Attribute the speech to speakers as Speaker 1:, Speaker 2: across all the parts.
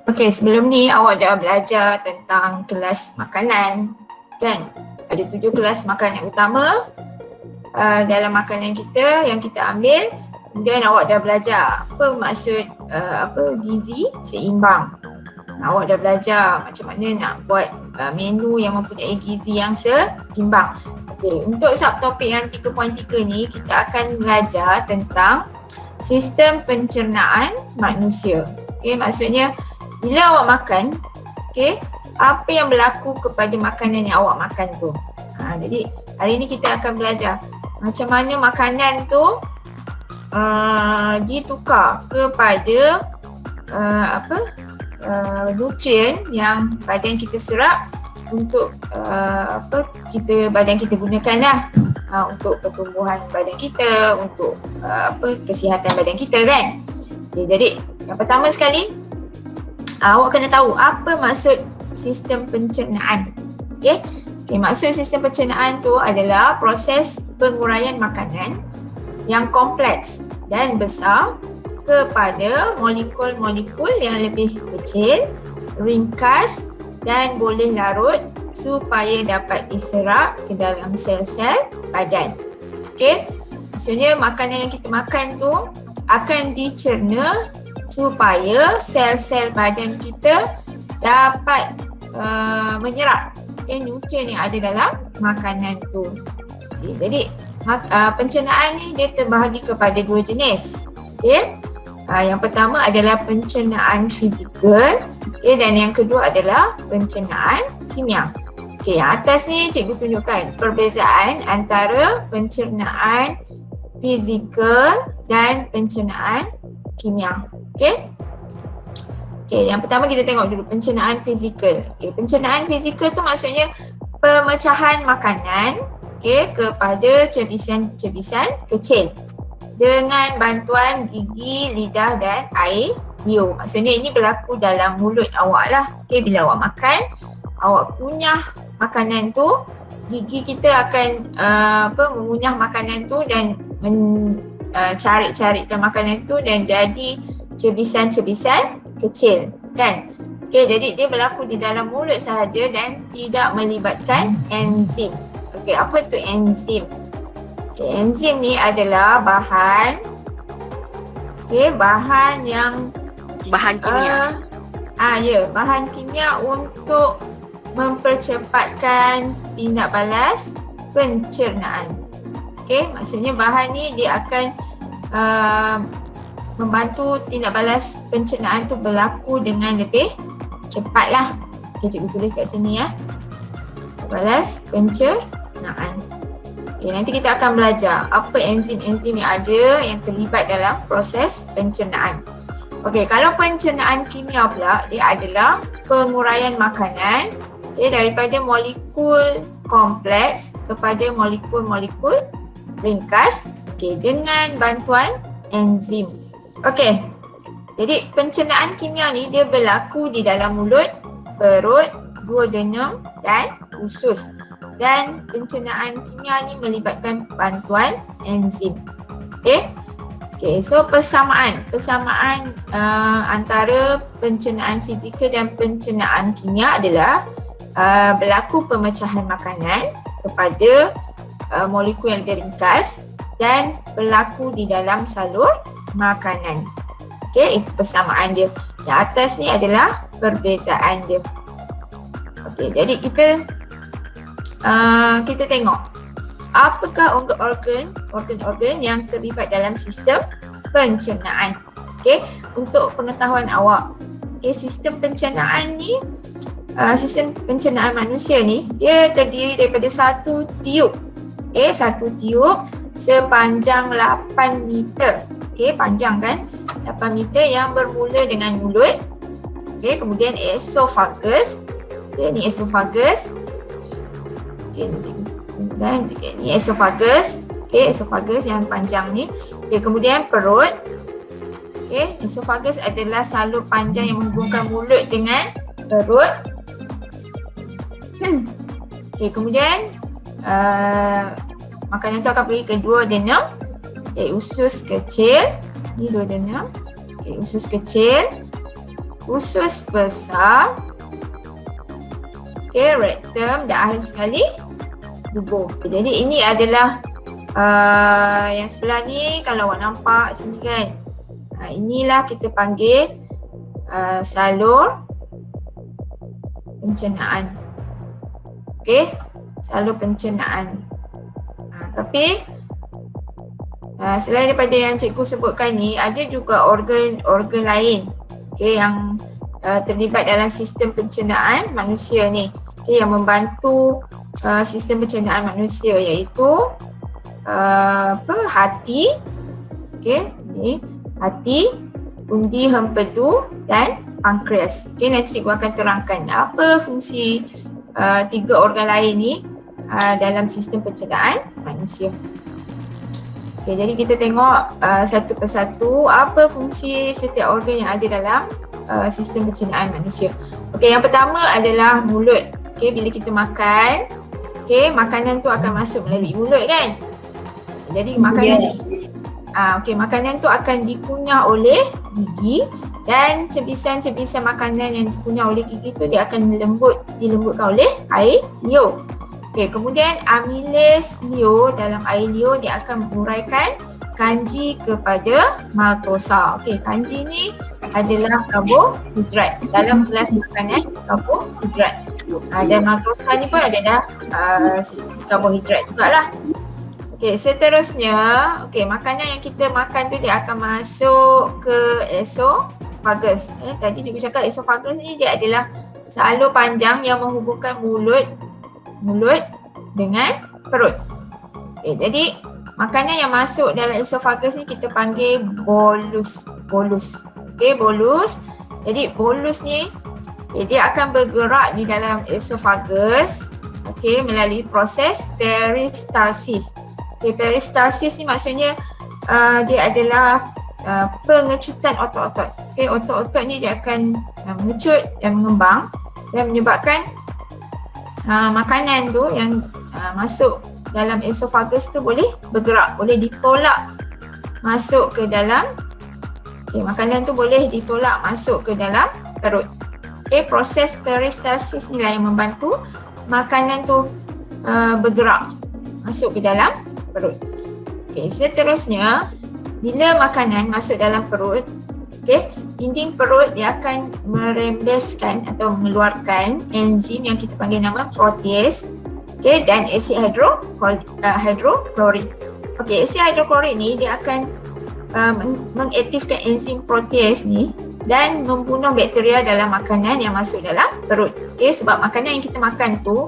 Speaker 1: Okey, sebelum ni awak dah belajar tentang kelas makanan, kan? Ada 7 kelas makanan utama dalam makanan kita yang kita ambil. Kemudian awak dah belajar apa maksud gizi seimbang. Awak dah belajar macam mana nak buat menu yang mempunyai gizi yang seimbang. Okey, untuk subtopik yang 3.3 ni kita akan belajar tentang sistem pencernaan manusia. Okey, maksudnya bila awak makan, okey, apa yang berlaku kepada makanan yang awak makan tu. Jadi hari ni kita akan belajar macam mana makanan tu ditukar kepada nutrien yang badan kita serap untuk badan kita gunakan lah untuk pertumbuhan badan kita, untuk kesihatan badan kita, kan. Okay, jadi yang pertama sekali awak kena tahu apa maksud sistem pencernaan. Okay, maksud sistem pencernaan tu adalah proses penguraian makanan yang kompleks dan besar kepada molekul-molekul yang lebih kecil, ringkas dan boleh larut supaya dapat diserap ke dalam sel-sel badan. Okey, maksudnya makanan yang kita makan tu akan dicerna supaya sel-sel badan kita dapat menyerap nutrien yang ada dalam makanan tu. Okay, jadi pencernaan ni dia terbahagi kepada 2 jenis. Okay. Yang pertama adalah pencernaan fizikal, dan yang kedua adalah pencernaan kimia. Okay, yang atas ni cikgu tunjukkan perbezaan antara pencernaan fizikal dan pencernaan kimia. Okay, yang pertama kita tengok dulu pencernaan fizikal. Okay, pencernaan fizikal tu maksudnya pemecahan makanan kepada cebisan-cebisan kecil dengan bantuan gigi, lidah dan air liur. Maksudnya ini berlaku dalam mulut awak lah. Okay, bila awak makan, awak kunyah makanan tu, gigi kita akan mengunyah makanan tu dan cari-carikan makanan tu dan jadi cebisan-cebisan kecil, kan? Okay, jadi dia berlaku di dalam mulut sahaja dan tidak melibatkan enzim. Okay, apa tu enzim? Okay, enzim ni adalah bahan kimia. Bahan kimia untuk mempercepatkan tindak balas pencernaan. Okay, maksudnya bahan ni dia akan membantu tindak balas pencernaan tu berlaku dengan lebih cepat lah. Okay, cikgu tulis kat sini ya. Balas pencernaan. Okay, nanti kita akan belajar apa enzim-enzim yang ada yang terlibat dalam proses pencernaan. Okay, kalau pencernaan kimia pula, dia adalah penguraian makanan daripada molekul kompleks kepada molekul-molekul ringkas dengan bantuan enzim. Okey, jadi pencernaan kimia ni dia berlaku di dalam mulut, perut, duodenum dan usus. Dan pencernaan kimia ni melibatkan bantuan enzim. Okey, so persamaan antara pencernaan fizikal dan pencernaan kimia adalah berlaku pemecahan makanan kepada molekul yang lebih ringkas dan berlaku di dalam salur makanan. Okey, itu persamaan dia. Yang atas ni adalah perbezaan dia. Okey, jadi kita tengok apakah organ-organ yang terlibat dalam sistem pencernaan. Okey, untuk pengetahuan awak, sistem pencernaan ni, sistem pencernaan manusia ni dia terdiri daripada satu tiub. Satu tiub sepanjang 8 meter. Panjang kan? 8 meter yang bermula dengan mulut. Kemudian esophagus. Ni esophagus. Dan ni esophagus. Esophagus yang panjang ni. Kemudian perut. Esophagus adalah salur panjang yang menghubungkan mulut dengan perut. Kemudian makanan tu akan pergi ke duodenum. Usus kecil. Ni duodenum. Usus kecil. usus besar, rektum, dan akhir sekali bubur. Jadi ini adalah yang sebelah ni, kalau awak nampak sini kan, inilah kita panggil salur pencernaan. Okey, salur pencernaan. Tapi selain daripada yang cikgu sebutkan ni, ada juga organ lain, okey, yang terlibat dalam sistem pencernaan manusia ni, okey, yang membantu sistem pencernaan manusia, iaitu hati, okey, ni hati, undi hempedu dan pankreas. Okey, nanti cikgu akan terangkan apa fungsi 3 organ lain ni dalam sistem pencernaan manusia. Okay, jadi kita tengok satu persatu apa fungsi setiap organ yang ada dalam sistem pencernaan manusia. Okay, yang pertama adalah mulut. Okay, bila kita makan, okay, makanan tu akan masuk melalui mulut kan. Jadi makanan makanan tu akan dikunyah oleh gigi, dan cebisan-cebisan makanan yang dikunyah oleh gigi tu dia akan dilembutkan oleh air liur. Okay, kemudian amylase liur dalam air liur dia akan menguraikan kanji kepada maltosa. Okay, kanji ni adalah karbohidrat dalam gelas makanan, karbohidrat. Dan maltosa ni pun adalah karbohidrat jugalah. Okay, seterusnya, makanan yang kita makan tu dia akan masuk ke esophagus. Tadi cikgu cakap esophagus ni dia adalah salur panjang yang menghubungkan mulut dengan perut. Okay, jadi makanan yang masuk dalam esophagus ni kita panggil bolus. Okay, bolus. Jadi bolus ni dia akan bergerak di dalam esophagus, melalui proses peristalsis. Okay, peristalsis ni maksudnya dia adalah pengecutan otot-otot. Okay, otot-otot ni dia akan mengecut dan mengembang dan menyebabkan makanan tu yang masuk dalam esophagus tu boleh bergerak, boleh ditolak masuk ke dalam, makanan tu boleh ditolak masuk ke dalam perut. Proses peristalsis ni lah yang membantu makanan tu bergerak masuk ke dalam perut. Seterusnya, bila makanan masuk dalam perut, dinding perut dia akan merembeskan atau mengeluarkan enzim yang kita panggil nama protease, dan asid hidroklorik. Asid hidroklorik ni dia akan mengaktifkan enzim protease ni dan membunuh bakteria dalam makanan yang masuk dalam perut. Sebab makanan yang kita makan tu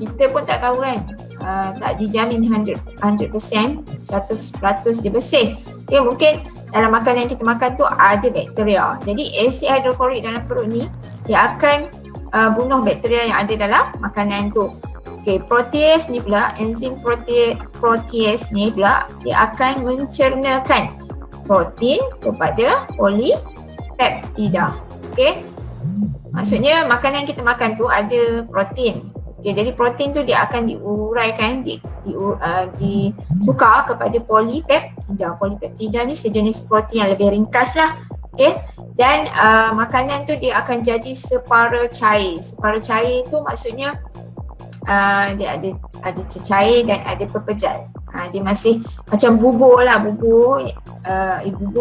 Speaker 1: kita pun tak tahu kan, tak dijamin 100% dia bersih. Mungkin dalam makanan yang kita makan tu ada bakteria. Jadi asid hidroklorik dalam perut ni dia akan bunuh bakteria yang ada dalam makanan tu. Protease ni pula, enzim protease ni pula dia akan mencernakan protein kepada polipeptida. Maksudnya makanan yang kita makan tu ada protein. Jadi protein tu dia akan diuraikan, ditukar kepada polipeptida. Polipeptida ni sejenis protein yang lebih ringkas lah. Dan makanan tu dia akan jadi separa cair. Separa cair tu maksudnya dia ada cecair dan ada pepejal. Dia masih macam bubur lah, bubur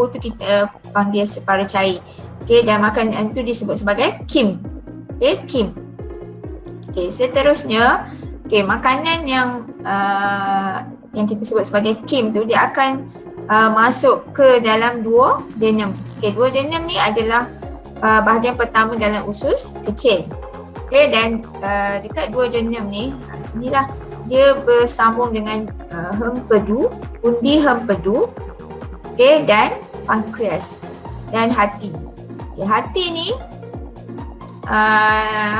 Speaker 1: tu kita panggil separa cair. Dan makanan tu disebut sebagai kim. Kim. Seterusnya, makanan yang kita sebut sebagai kim tu dia akan masuk ke dalam duodenum. Duodenum ni adalah bahagian pertama dalam usus kecil. Dan dekat duodenum ni, sinilah dia bersambung dengan hempedu, undi hempedu, dan pankreas dan hati. Hati ni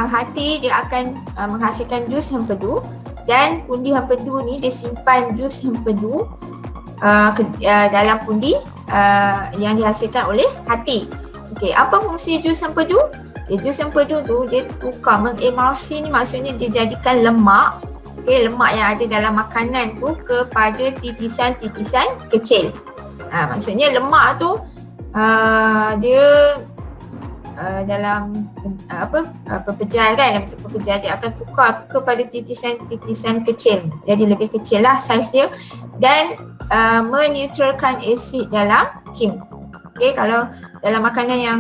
Speaker 1: hati dia akan menghasilkan jus hempedu, dan pundi hempedu ni dia simpan jus hempedu dalam pundi yang dihasilkan oleh hati. Apa fungsi jus hempedu? Jus hempedu tu dia tukar mengemulsi ni, maksudnya dia jadikan lemak, lemak yang ada dalam makanan tu kepada titisan-titisan kecil. Maksudnya lemak tu dia dalam pepejal kan, dalam bentuk pepejal dia akan tukar kepada titisan-titisan kecil, jadi lebih kecil lah saiz dia, dan meneutralkan asid dalam kim. Okay, kalau dalam makanan yang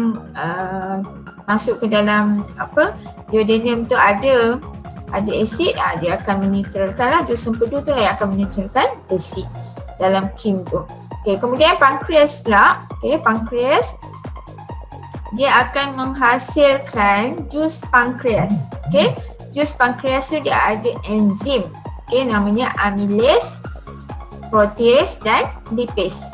Speaker 1: masuk ke dalam duodenum tu ada asid, dia akan meneutralkan lah, jus sempedu tu lah yang akan meneutralkan asid dalam kim tu. Okay, kemudian pankreas pula, pankreas dia akan menghasilkan jus pankreas. Okay, jus pankreas tu dia ada enzim, namanya amylase, protease dan lipase.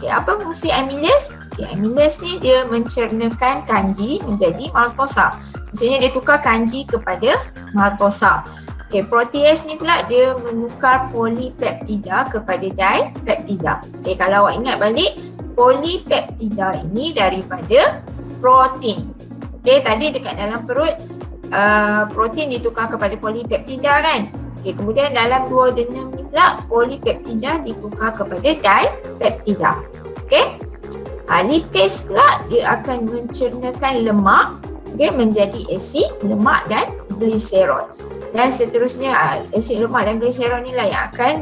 Speaker 1: Apa fungsi amylase? Amylase ni dia mencernakan kanji menjadi maltosa. Maksudnya dia tukar kanji kepada maltosa. Protease ni pula dia menukar polipeptida kepada dipeptida. Kalau awak ingat balik, polipeptida ini daripada protein. Tadi dekat dalam perut protein ditukar kepada polipeptida kan. Kemudian dalam duodenum ni pula polipeptida ditukar kepada dipeptida. Lipase pula dia akan mencernakan lemak menjadi asid, lemak dan gliserol. Dan seterusnya asid, lemak dan gliserol ni lah yang akan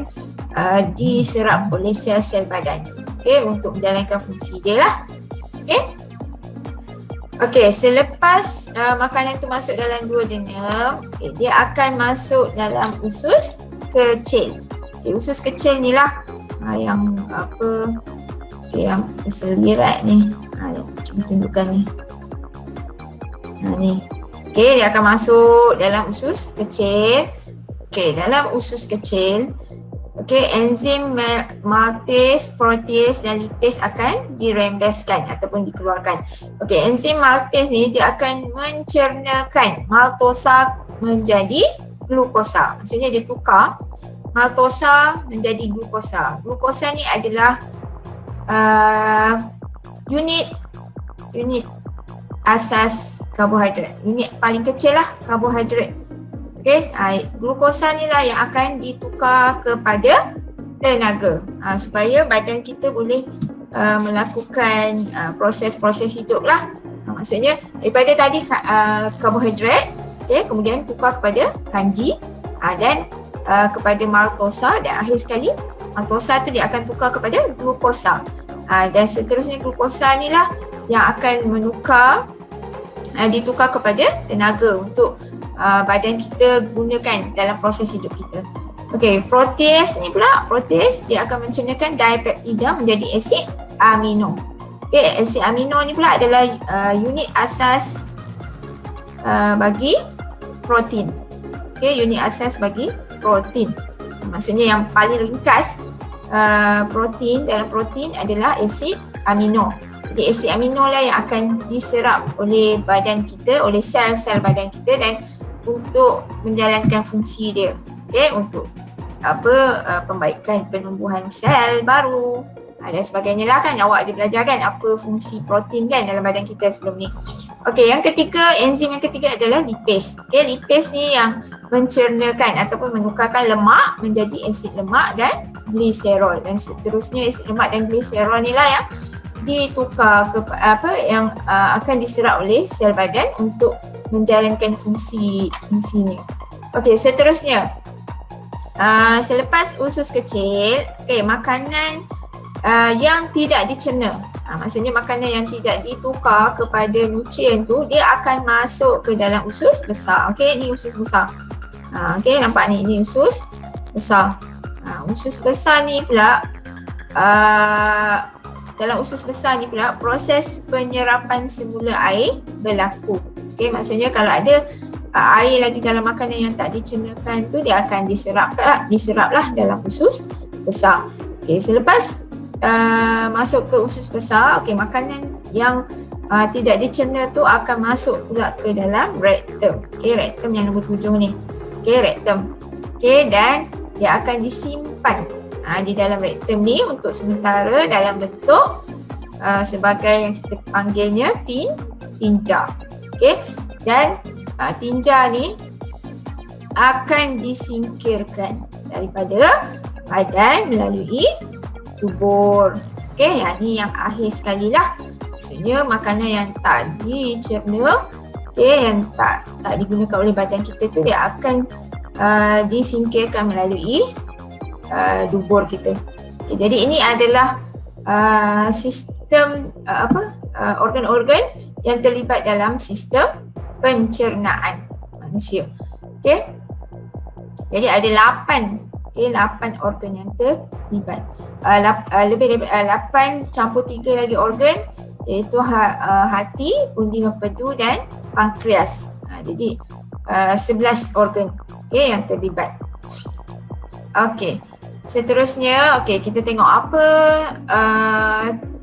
Speaker 1: diserap oleh sel-sel badan untuk menjalankan fungsi dia lah. Selepas makanan tu masuk dalam duodenum, dia akan masuk dalam usus kecil. Usus kecil ni lah yang yang selirat ni, cuba tunjukkan ni. Ni. Dia akan masuk dalam usus kecil. Dalam usus kecil, enzim maltase, protease dan lipase akan dirembeskan ataupun dikeluarkan. Enzim maltase ni dia akan mencernakan maltosa menjadi glukosa. Maksudnya dia tukar maltosa menjadi glukosa. Glukosa ni adalah unit asas karbohidrat. Unit paling kecil lah karbohidrat. Glukosa ni lah yang akan ditukar kepada tenaga supaya badan kita boleh melakukan proses-proses hidup lah. Maksudnya daripada tadi karbohidrat, kemudian tukar kepada kanji dan kepada maltosa, dan akhir sekali maltosa tu dia akan tukar kepada glukosa. Dan seterusnya glukosa ni lah yang akan ditukar kepada tenaga untuk badan kita gunakan dalam proses hidup kita. Protease ni pula, protease dia akan mencernakan dipeptida menjadi asid amino. Asid amino ni pula adalah unit asas bagi protein. Unit asas bagi protein. Maksudnya yang paling ringkas, protein, dalam protein adalah asid amino. Jadi asid amino lah yang akan diserap oleh badan kita, oleh sel-sel badan kita, dan untuk menjalankan fungsi dia, untuk pembaikan penumbuhan sel baru dan sebagainya lah kan. Awak ada belajar kan apa fungsi protein kan dalam badan kita sebelum ni. Yang ketiga, enzim yang ketiga adalah lipase. Lipase ni yang mencernakan ataupun menukarkan lemak menjadi asid lemak dan gliserol, dan seterusnya asid lemak dan gliserol ni lah yang ditukar ke yang akan diserap oleh sel badan untuk menjalankan fungsinya. Seterusnya, selepas usus kecil, makanan yang tidak dicerna, maksudnya makanan yang tidak ditukar kepada nutrien tu, dia akan masuk ke dalam usus besar. Ni usus besar. Nampak ni, ini usus besar. Usus besar ni pula, dalam usus besar ni pula proses penyerapan semula air berlaku. Maksudnya kalau ada air lagi dalam makanan yang tak dicernakan tu, dia akan diseraplah dalam usus besar. Selepas masuk ke usus besar, makanan yang tidak dicerna tu akan masuk pula ke dalam rektum. Rektum yang nombor 7 ni. Rektum. Dan dia akan disimpan di dalam rektum ni untuk sementara dalam bentuk sebagai yang kita panggilnya tinja. Dan tinja ni akan disingkirkan daripada badan melalui tubur. Okey, ni yang akhir sekali lah. Maksudnya makanan yang tak dicerna, yang tak digunakan oleh badan kita tu, dia akan disingkirkan melalui dubur kita. Jadi ini adalah sistem organ-organ yang terlibat dalam sistem pencernaan manusia. Okey. Jadi ada 8 organ yang terlibat. Lebih daripada 8 campur 3 lagi organ, iaitu hati, undi empedu dan pankreas. Jadi 11 organ yang terlibat. Okey. Seterusnya, kita tengok apa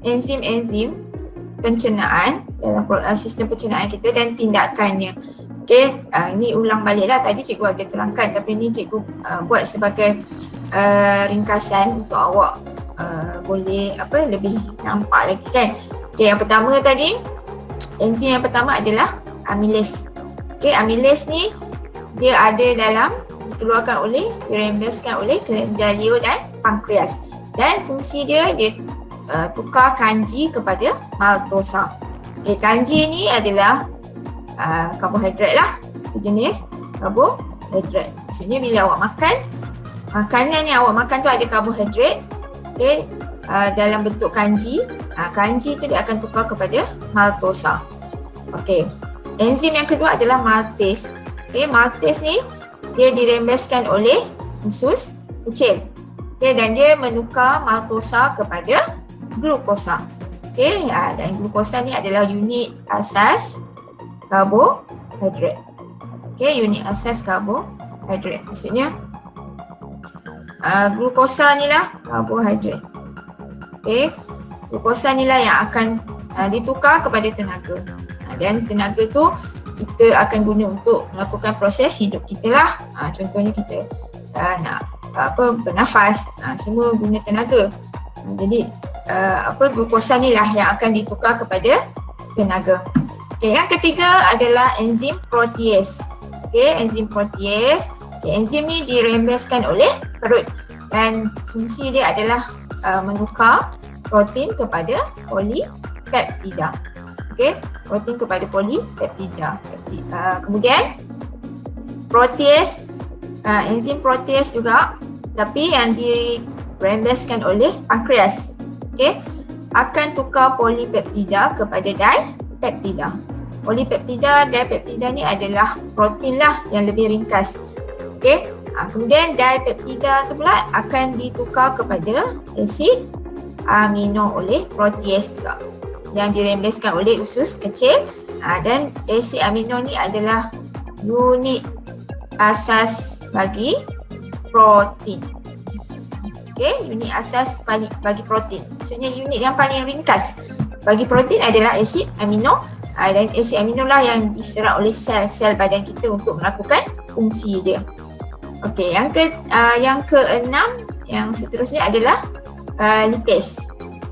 Speaker 1: enzim-enzim pencernaan dalam sistem pencernaan kita dan tindakannya. Ni ulang balik lah, tadi cikgu ada terangkan tapi ni cikgu buat sebagai ringkasan untuk awak boleh lebih nampak lagi kan. Yang pertama tadi, enzim yang pertama adalah amylase. Amylase ni dia ada dalam dirembeskan oleh kelenjar leo dan pankreas, dan fungsi dia tukar kanji kepada maltosa. Kanji ni adalah karbohidrat lah, sejenis karbohidrat. Maksudnya bila awak makan, makanan yang awak makan tu ada karbohidrat dalam bentuk kanji. Kanji tu dia akan tukar kepada maltosa. Enzim yang kedua adalah maltase. Maltase ni dia dirembeskan oleh usus kecil. Dan dia menukar maltosa kepada glukosa. Dan glukosa ni adalah unit asas karbohidrat. Unit asas karbohidrat. Maksudnya glukosa ni lah karbohidrat. Glukosa ni lah yang akan ditukar kepada tenaga. Dan tenaga tu kita akan guna untuk melakukan proses hidup kita lah. Contohnya kita nak bernafas, semua guna tenaga. Jadi glukosa ni lah yang akan ditukar kepada tenaga. Yang ketiga adalah enzim protease. Enzim protease. Enzim ni dirembeskan oleh perut dan fungsi dia adalah menukar protein kepada polipeptida. Protein kepada polipeptida. Kemudian protease, enzim protease juga, tapi yang dirembeskan oleh pankreas. Akan tukar polipeptida kepada dipeptida. Polipeptida, dipeptida ni adalah protein lah yang lebih ringkas. Kemudian dipeptida tu pula akan ditukar kepada asid amino oleh protease juga, yang dirembeskan oleh usus kecil. Dan asid amino ni adalah unit asas bagi protein. Unit asas bagi protein. Maksudnya unit yang paling ringkas bagi protein adalah asid amino. Dan asid amino lah yang diserap oleh sel-sel badan kita untuk melakukan fungsi dia. Yang keenam, yang seterusnya adalah lipase.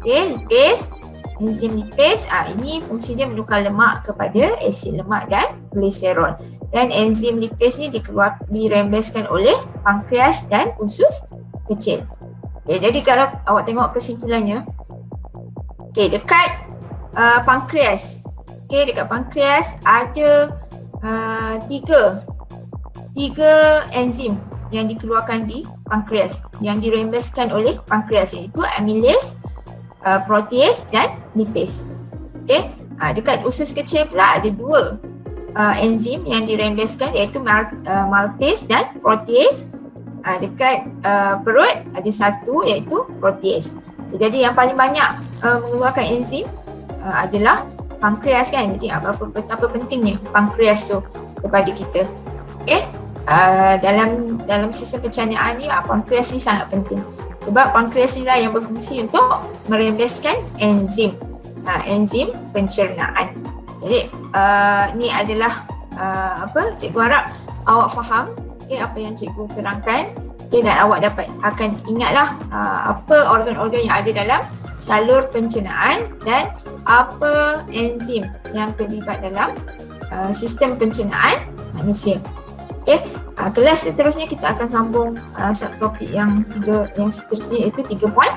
Speaker 1: Lipase, enzim lipase, ini fungsi dia menukar lemak kepada asid lemak dan gliserol. Dan enzim lipase ni dirembeskan oleh pankreas dan usus kecil. Jadi kalau awak tengok kesimpulannya, dekat pankreas, dekat pankreas ada tiga enzim yang dikeluarkan di pankreas, yang dirembeskan oleh pankreas, iaitu amylase, protease dan lipase. Dekat usus kecil pula ada 2 enzim yang dirembeskan, iaitu maltase dan protease. Dekat perut ada 1, iaitu protease. Jadi yang paling banyak mengeluarkan enzim adalah pankreas kan. Jadi betapa pentingnya pankreas tu kepada kita. Dalam sistem pencernaan ni, pankreas ni sangat penting. Sebab pankreas ni lah yang berfungsi untuk merembeskan enzim, enzim pencernaan. Jadi ni adalah cikgu harap awak faham apa yang cikgu terangkan, dan awak akan ingatlah apa organ-organ yang ada dalam salur pencernaan dan apa enzim yang terlibat dalam sistem pencernaan manusia. Kelas seterusnya kita akan sambung subtopik yang seterusnya, iaitu 3.4.